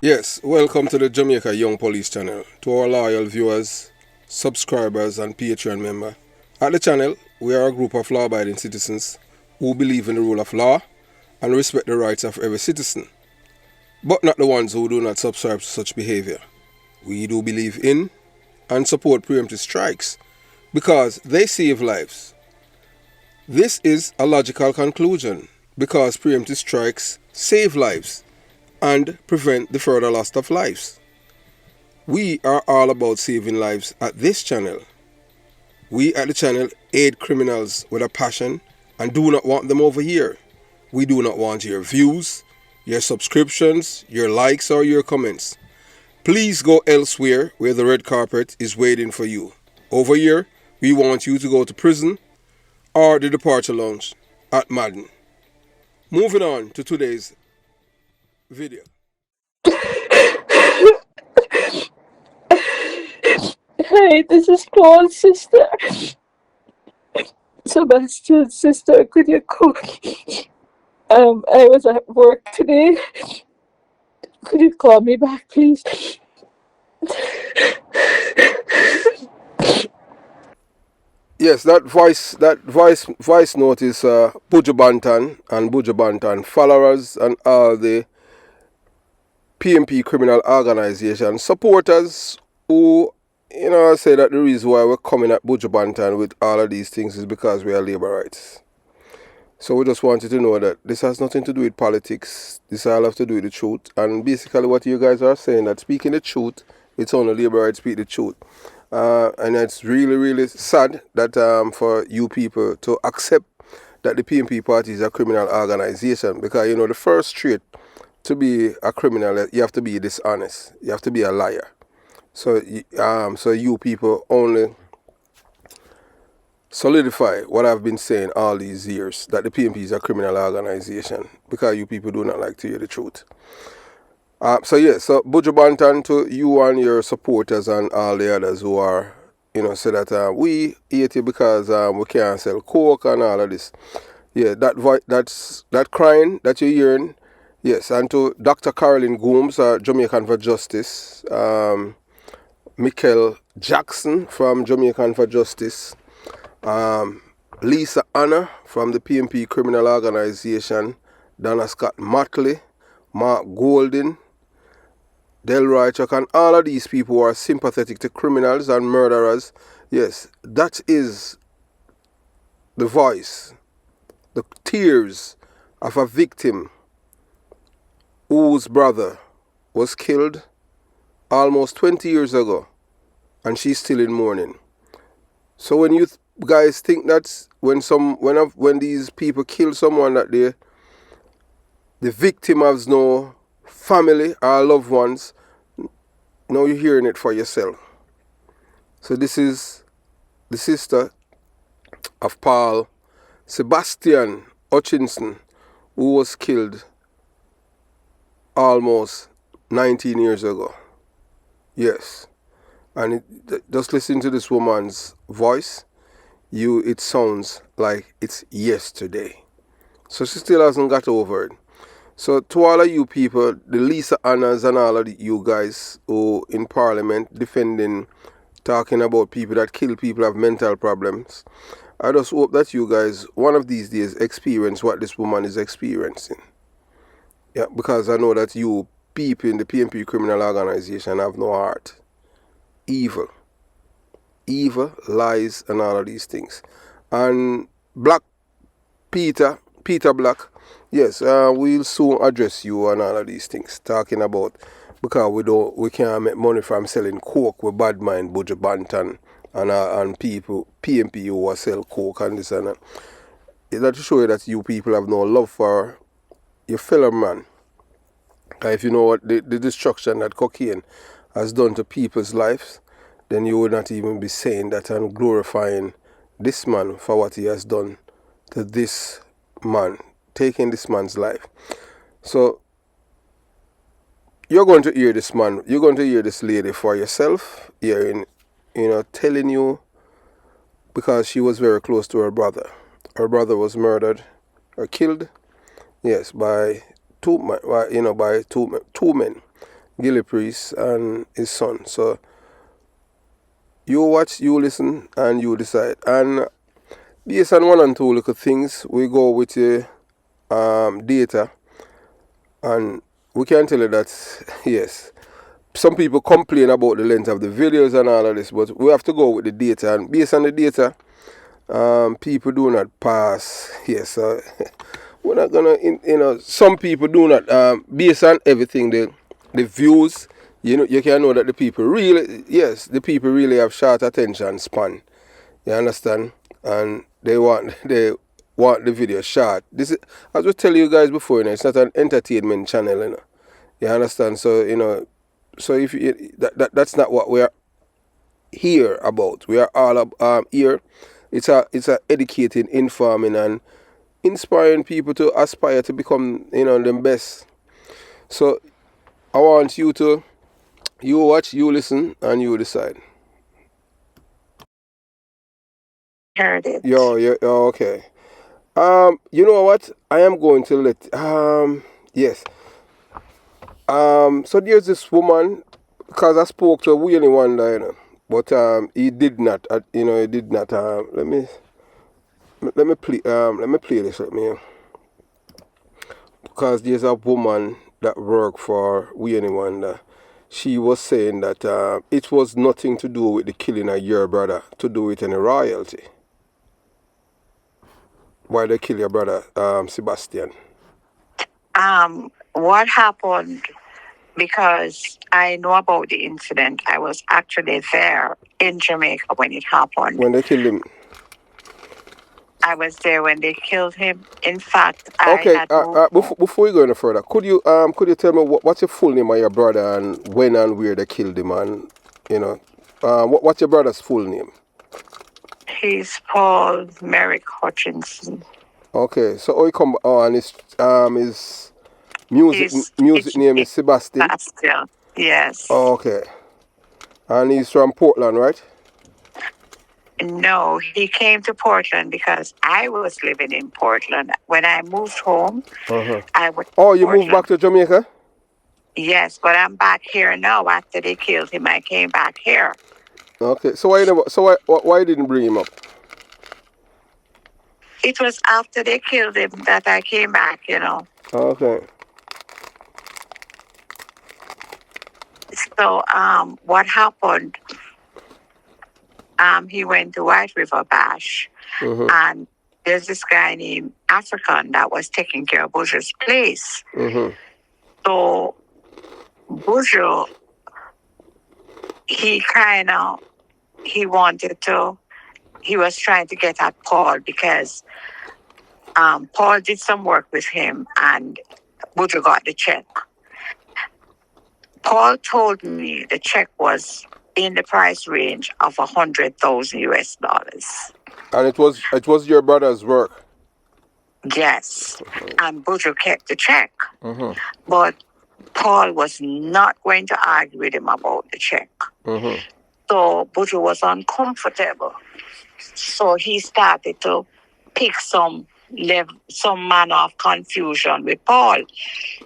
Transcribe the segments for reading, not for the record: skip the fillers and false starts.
Yes, welcome to the Jamaica Young Police channel. To our loyal viewers, subscribers and Patreon member. At the channel, we are a group of law-abiding citizens who believe in the rule of law and respect the rights of every citizen, but not the ones who do not subscribe to such behavior. We do believe in and support preemptive strikes because they save lives. This is a logical conclusion because preemptive strikes save lives and prevent the further loss of lives. We are all about saving lives at this channel. We at the channel aid criminals with a passion and do not want them over here. We do not want your views, your subscriptions, your likes or your comments. Please go elsewhere where the red carpet is waiting for you. Over here, we want you to go to prison or the departure lounge at Madden. Moving on to today's video. Hi, this is Paul's sister. Sebastian's sister, could you call? I was at work today. Could you call me back, please? Yes, that voice note is Buju Banton and Buju Banton followers and all the PMP criminal organization supporters who, say that the reason why we're coming at Buju Banton with all of these things is because we are labor rights. So we just wanted to know that this has nothing to do with politics. This all have to do with the truth. And basically what you guys are saying, that speaking the truth, it's only labor rights speak the truth. And it's really, really sad that for you people to accept that the PMP party is a criminal organization. Because, the first trait to be a criminal, you have to be dishonest. You have to be a liar. So you people only solidify what I've been saying all these years, that the PMP is a criminal organization, because you people do not like to hear the truth. So Buju Banton, to you and your supporters and all the others who are, say that we hate you because we can't sell coke and all of this. Yeah, that crying that you're hearing. Yes, and to Dr. Carolyn Gooms, Jamaican for Justice, Michael Jackson from Jamaican for Justice, Lisa Anna from the PMP Criminal Organization, Donna Scott Motley, Mark Golding, Delroy Chuck, and all of these people who are sympathetic to criminals and murderers. Yes, that is the voice, the tears of a victim whose brother was killed almost 20 years ago, and she's still in mourning. So when you guys think that when these people kill someone, that the victim has no family or loved ones, now you're hearing it for yourself. So this is the sister of Paul Sebastian Hutchinson, who was killed almost 19 years ago. Yes. And just listen to this woman's voice. It sounds like it's yesterday. So she still hasn't got over it. So to all of you people, the Lisa Annas and all of you guys who in Parliament defending, talking about people that kill people have mental problems, I just hope that you guys one of these days experience what this woman is experiencing. Yeah, because I know that you people in the PMP criminal organization have no heart. Evil, lies, and all of these things. And Peter Black, yes, we'll soon address you on all of these things, talking about, because we can't make money from selling coke with bad mind Buju Banton and people PMP who sell coke and this and that. That to show you that you people have no love for your fellow man. If you know what the destruction that cocaine has done to people's lives, then you would not even be saying that and glorifying this man for what he has done to this man, taking this man's life. So you're going to hear this man, you're going to hear this lady for yourself, hearing, telling you, because she was very close to her brother. Her brother was murdered or killed, yes, by two men. Gilly Priest and his son. So you watch, you listen, and you decide. And based on one and two little things, we go with the data, and we can tell you that yes, some people complain about the length of the videos and all of this, but we have to go with the data, and based on the data, people do not pass. Yes, we're not gonna, some people do not, based on everything, the views. You can know that the people really, yes, the people really have short attention span. You understand? And they want the video short. This is, as we tell you guys before, it's not an entertainment channel. You understand? So so if that's not what we are here about. We are all here. It's a educating, informing, and inspiring people to aspire to become them best. So I want you to you watch, you listen, and you decide. Heard it. Yo, okay. You know what? I am going to let yes. So there's this woman, because I spoke to Willie one day, but he did not, he did not. Let me play this with me, because there's a woman that worked for Willie Wonder. She was saying that it was nothing to do with the killing of your brother, to do with any royalty. Why they kill your brother, Sebastian? What happened? Because I know about the incident. I was actually there in Jamaica when it happened. When they killed him? I was there when they killed him. In fact, I Okay. had moved. Before we go any further, could you tell me what's your full name of your brother, and when and where they killed him, and what's your brother's full name? He's Paul Merrick Hutchinson. Okay. So how you come? Oh, and his music name is Sebastian. Sebastian. Yes. Oh, okay. And he's from Portland, right? No, he came to Portland because I was living in Portland. When I moved home, I went to Oh, you Portland. moved back to Jamaica? Yes, but I'm back here now. After they killed him, I came back here. Okay. So why you never? So why you didn't bring him up? It was after they killed him that I came back, Okay. So what happened? He went to White River Bash, and there's this guy named African that was taking care of Buju's place. So Buju, he was trying to get at Paul because Paul did some work with him and Buju got the check. Paul told me the check was in the price range of $100,000. And it was your brother's work. Yes, and Buju kept the check, but Paul was not going to argue with him about the check. So Buju was uncomfortable. So he started to pick some manner of confusion with Paul.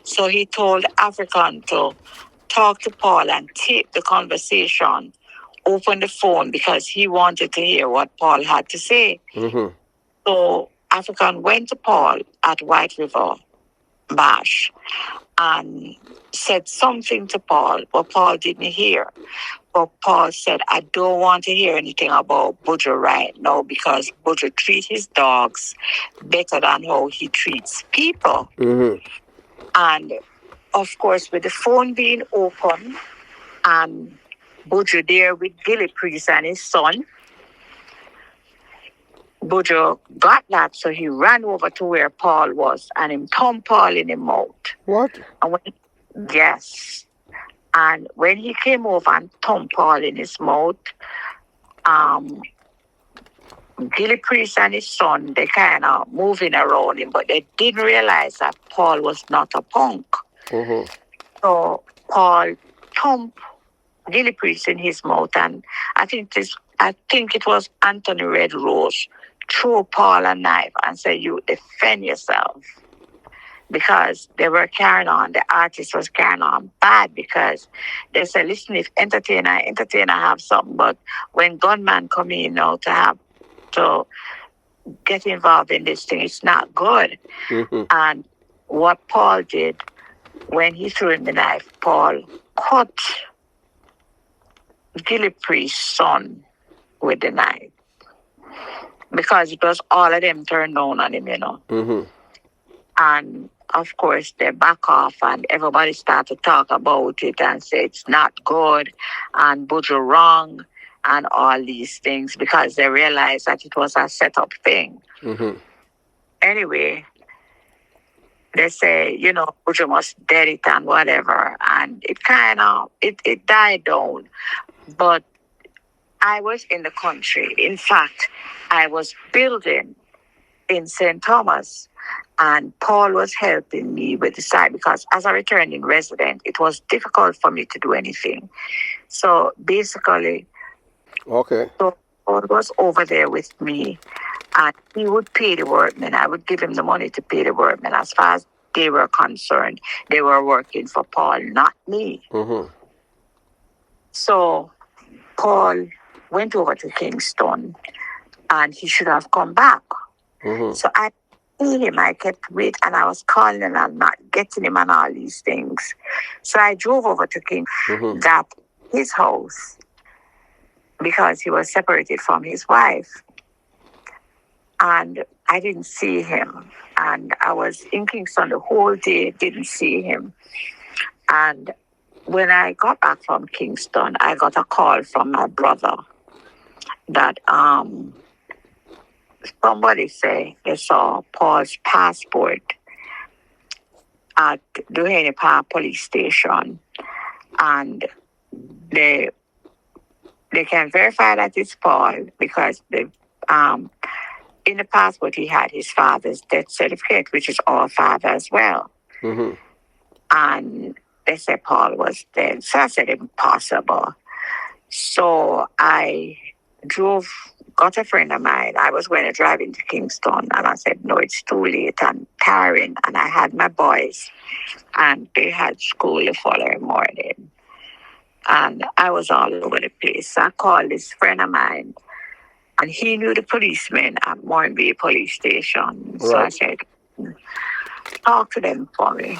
So he told African to talk to Paul and tape the conversation, open the phone, because he wanted to hear what Paul had to say. So African went to Paul at White River Bash and said something to Paul, but Paul didn't hear. But Paul said, I don't want to hear anything about Buju right now because Buju treats his dogs better than how he treats people. And of course, with the phone being open and Buju there with Gilly Priest and his son, Buju got that, so he ran over to where Paul was and him thumped Paul in the mouth. What? Yes. And when he came over and thumped Paul in his mouth, Gilly Priest and his son, they kind of moving around him, but they didn't realize that Paul was not a punk. So Paul thumped Gilly Priest in his mouth, and I think it was Anthony Red Rose threw Paul a knife and said, "You defend yourself." because they were carrying on. The artist was carrying on bad because they said, listen, if entertainer have something, but when gunman come in now to get involved in this thing, it's not good. And what Paul did when he threw in the knife, Paul cut Gillipriest's son with the knife because it was all of them turned down on him, And of course, they back off and everybody started to talk about it and say it's not good and Buju wrong and all these things because they realized that it was a set-up thing. Anyway, they say, Buju must dead it and whatever. And it kind of, it died down. But I was in the country. In fact, I was building in St. Thomas. And Paul was helping me with the site because as a returning resident, it was difficult for me to do anything. So basically, so Paul was over there with me and he would pay the workmen. I would give him the money to pay the workmen. As far as they were concerned, they were working for Paul, not me. So Paul went over to Kingston and he should have come back. So I him, I kept waiting and I was calling him and not getting him and all these things. So I drove over to King, got his house because he was separated from his wife. And I didn't see him. And I was in Kingston the whole day, didn't see him. And when I got back from Kingston, I got a call from my brother that somebody say they saw Paul's passport at Duhaney Park police station, and they can verify that it's Paul because in the passport he had his father's death certificate, which is our father as well, and they said Paul was dead. So I said impossible. So I got a friend of mine. I was going to drive into Kingston and I said, no, it's too late and tiring. And I had my boys and they had school the following morning. And I was all over the place. So I called this friend of mine and he knew the policeman at Mornby police station. So I said, talk to them for me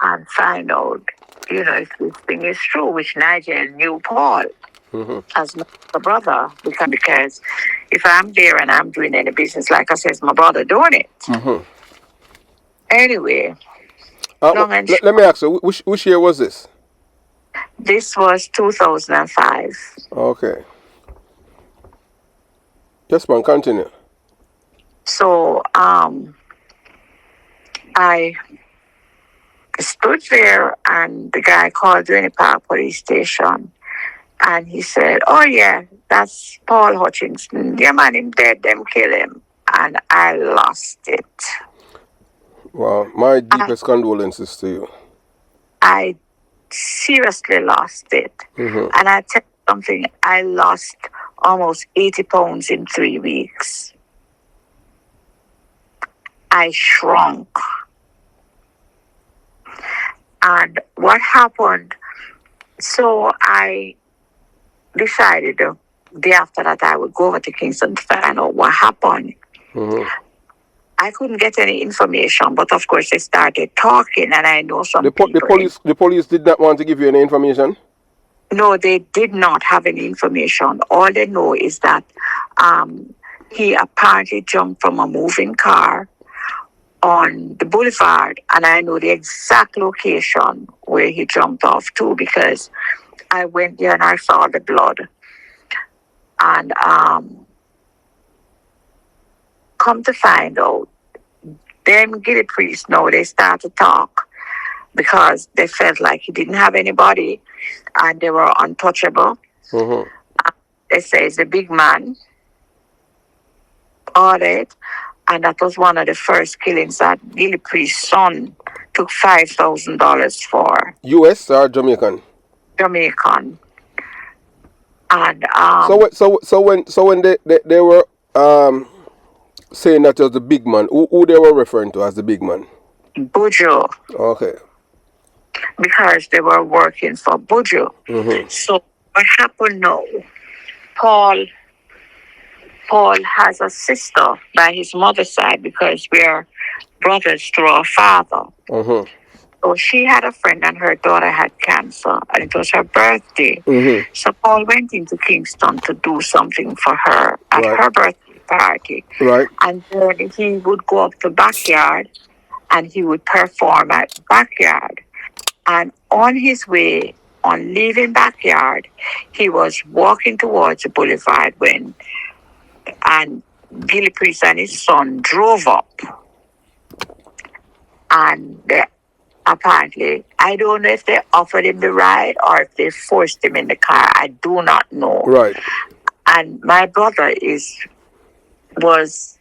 and find out, if this thing is true, which Nigel knew Paul. As my brother, because if I'm there and I'm doing any business, like I said, it's my brother doing it. Anyway, let me ask you, which year was this? This was 2005. Okay. Yes, man, continue. So, I stood there and the guy called Duhaney Park police station. And he said, oh, yeah, that's Paul Hutchinson. Yeah, man, him dead, them kill him. And I lost it. Wow, my deepest condolences to you. I seriously lost it. And I tell you something, I lost almost 80 pounds in 3 weeks. I shrunk. And what happened, so I decided the day after that I would go over to Kingston to find out what happened. I couldn't get any information, but of course they started talking, and I know some people. The police did not want to give you any information? No, they did not have any information. All they know is that he apparently jumped from a moving car on the boulevard, and I know the exact location where he jumped off to because I went there and I saw the blood. And come to find out, them Gillipriest now, they start to talk because they felt like he didn't have anybody and they were untouchable. They say it's a big man. All right. And that was one of the first killings that Gillipriest's son took $5,000 for. US or Jamaican? Jamaican. And so when they were saying that was the big man, who they were referring to as the big man? Buju. Okay. Because they were working for Buju. So what happened now? Paul has a sister by his mother's side because we are brothers through our father. So she had a friend and her daughter had cancer and it was her birthday. So Paul went into Kingston to do something for her at her birthday party. And then he would go up to backyard and he would perform at backyard. And on his way, on leaving backyard, he was walking towards the boulevard and Gilly Priest and his son drove up. And apparently, I don't know if they offered him the ride or if they forced him in the car. I do not know. And my brother was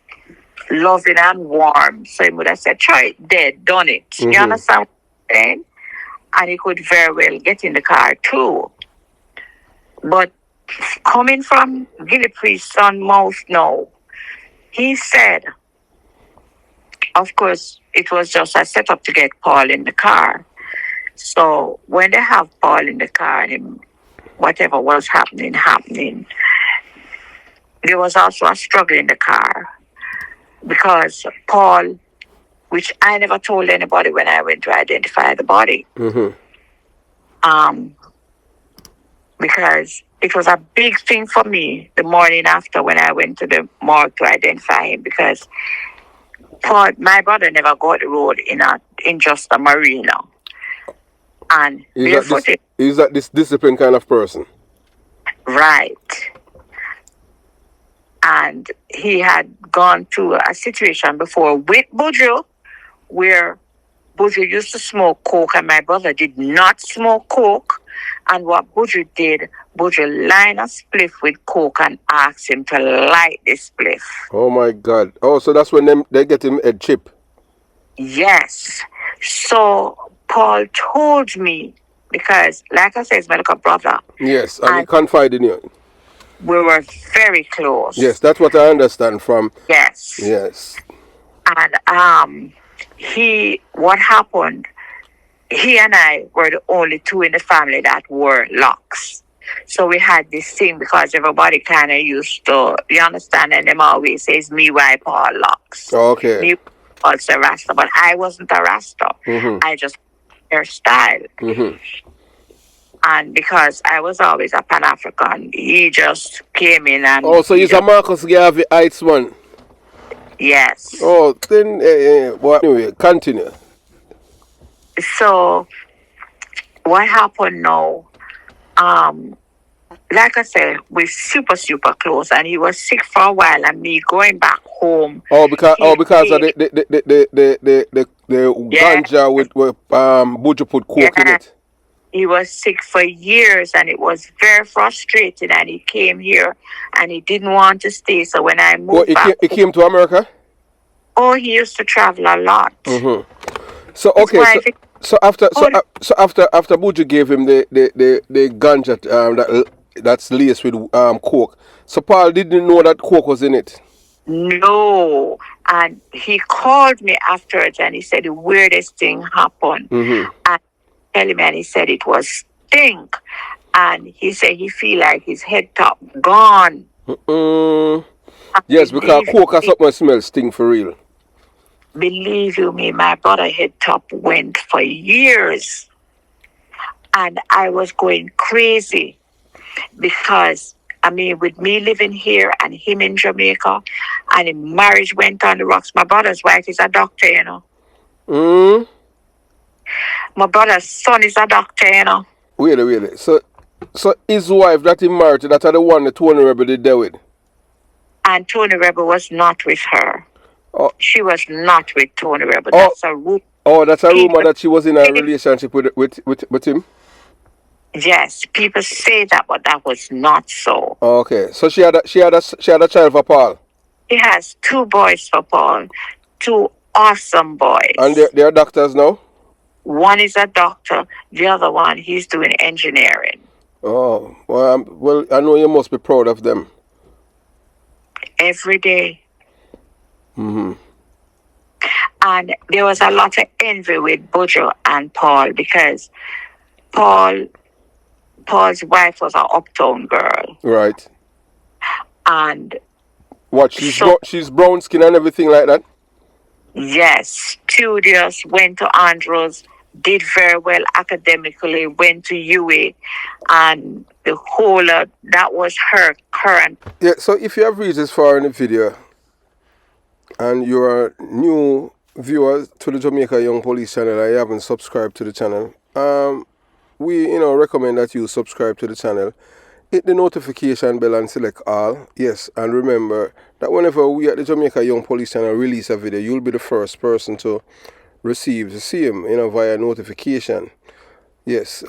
loving and warm. So he would have said, try it dead, done it. You understand what I'm saying? And he could very well get in the car too. But coming from Gilly Priest's son mouth now, he said, of course, it was just a setup to get Paul in the car. So when they have Paul in the car and whatever was happening, there was also a struggle in the car because Paul, which I never told anybody when I went to identify the body. Because it was a big thing for me the morning after when I went to the morgue to identify him because Paul, my brother never got the road in just a marina. And he's that this disciplined kind of person. Right. And he had gone through a situation before with Buju where Buju used to smoke coke and my brother did not smoke coke. And what Buju did, Buju lined a spliff with coke and asked him to light the spliff. Oh my God. Oh, so that's when they get him a chip. Yes. So Paul told me, because like I said, he's my little brother. Yes, and he confided in you. We were very close. Yes, that's what I understand from. Yes. And what happened, he and I were the only two in the family that wore locks. So we had this thing because everybody kind of used to, you understand, and them always says me why Paul locks. Okay. Me also a Rasta, but I wasn't a Rasta. I just hairstyle. And because I was always a Pan-African, he just came in and... Oh, so he's a Marcus Garvey Heights one? Yes. Oh, then, well, anyway, continue. So, what happened now, like I said, we're super, super close, and he was sick for a while, and me going back home. Because of the ganja with Buju put coke in it. He was sick for years, and it was very frustrating, and he came here, and he didn't want to stay, so when I moved back... He came to America? Oh, he used to travel a lot. So, okay, so after Buju gave him the ganja that's laced with coke, so Paul didn't know that coke was in it? No, and he called me afterwards and he said the weirdest thing happened. And tell him, and he said it was stink, and he said he feel like his head top gone. Yes, because coke has something smells stink for real. Believe you me, my brother head top went for years, and I was going crazy because, I mean, with me living here and him in Jamaica, and the marriage went on the rocks. My brother's wife is a doctor, you know. My brother's son is a doctor, you know. Wait. So his wife that he married, that are the one that Tony Rebel did there with? And Tony Rebel was not with her. Oh. She was not with Tony Rebel. That's a rumor. Oh, that's a rumor that she was in a relationship with him? Yes, people say that, but that was not so. Okay, so she had a child for Paul. She has 2 boys for Paul, 2 awesome boys. And they're doctors now? One is a doctor, the other one he's doing engineering. Oh, well, I know you must be proud of them. Every day. And there was a lot of envy with Buju and Paul because Paul's wife was an uptown girl. Right. And what, she's brown skin and everything like that? Yes, studious, went to Andrews, did very well academically, went to UA, and the whole that was her current. Yeah, so if you have reached this far in the video and you are new viewer to the Jamaica Young Police channel and you haven't subscribed to the channel, we recommend that you subscribe to the channel. Hit the notification bell and select all. Yes, and remember that whenever we at the Jamaica Young Police channel release a video, you'll be the first person to receive the same, via notification. Yes,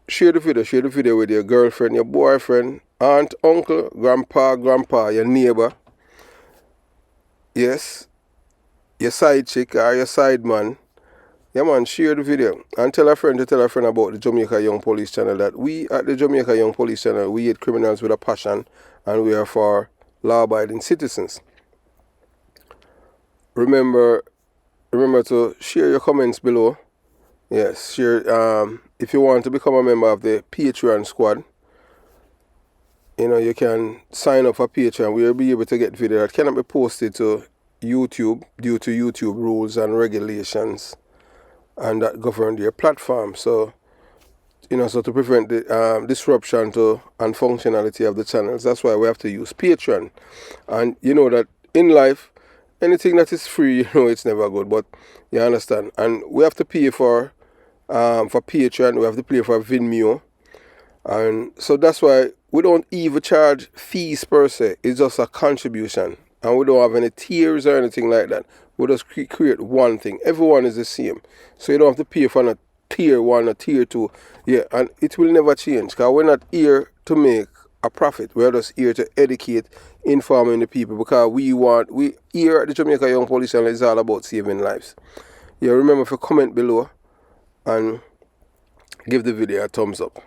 share the video with your girlfriend, your boyfriend, aunt, uncle, grandpa, your neighbor. Yes, your side chick or your side man. Yeah, man, share the video and tell a friend about the Jamaica Young Police channel, that we at the Jamaica Young Police channel, we hate criminals with a passion and we are for law-abiding citizens. Remember to share your comments below. Yes, share. If you want to become a member of the Patreon squad, you can sign up for Patreon. We'll be able to get video that cannot be posted to YouTube due to YouTube rules and regulations and that govern their platform. So, so to prevent the disruption to and functionality of the channels, that's why we have to use Patreon. And you know that in life, anything that is free, it's never good. But you understand. And we have to pay for Patreon. We have to pay for Vimeo. And so that's why we don't even charge fees per se. It's just a contribution. And we don't have any tiers or anything like that. We just create one thing. Everyone is the same. So you don't have to pay for a tier 1 or tier 2. Yeah, and it will never change. Because we're not here to make a profit. We're just here to educate, informing the people. Because we here at the Jamaica Young Police channel is all about saving lives. Yeah, remember to comment below and give the video a thumbs up.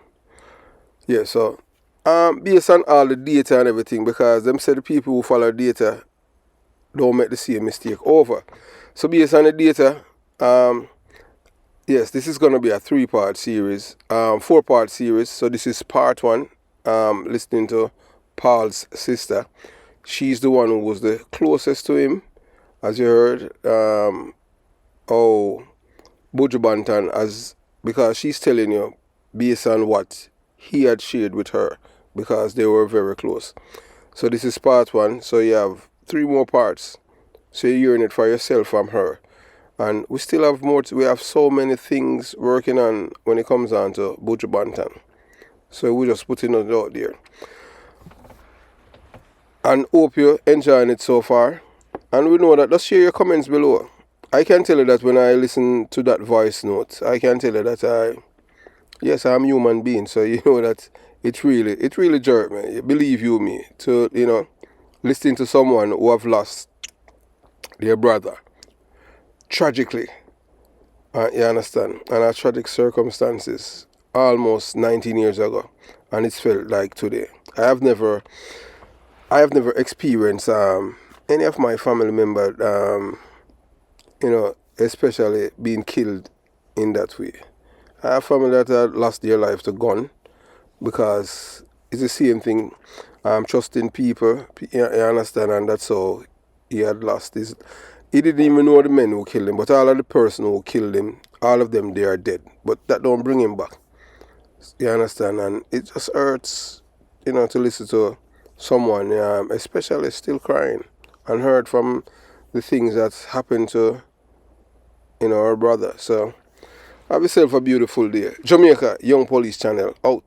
Yeah, so based on all the data and everything, because them say the people who follow data don't make the same mistake over. So based on the data, yes, this is going to be a 3-part series, 4-part series. So this is part 1, listening to Paul's sister. She's the one who was the closest to him, as you heard. Buju Banton, because she's telling you based on what he had shared with her, because they were very close. So this is part 1. So you have 3 more parts. So you're hearing it for yourself from her. And we still have more. We have so many things working on when it comes on to Buju Banton. So we're just putting it out there. And hope you're enjoying it so far. And we know that. Just share your comments below. I can tell you that when I listen to that voice note, I can tell you that yes, I'm a human being. So you know that it really jerked me. Believe you me, to listening to someone who have lost their brother tragically. You understand? And our tragic circumstances almost 19 years ago, and it's felt like today. I have never experienced any of my family members, especially being killed in that way. I have family that had lost their life to gun, because it's the same thing. Trusting people, you understand, and that's how he had lost his. He didn't even know the men who killed him, but all of the person who killed him, all of them, they are dead. But that don't bring him back. You understand? And it just hurts, to listen to someone, especially still crying, and heard from the things that's happened to, our brother. So have yourself a beautiful day. Jamaica Young Police channel out.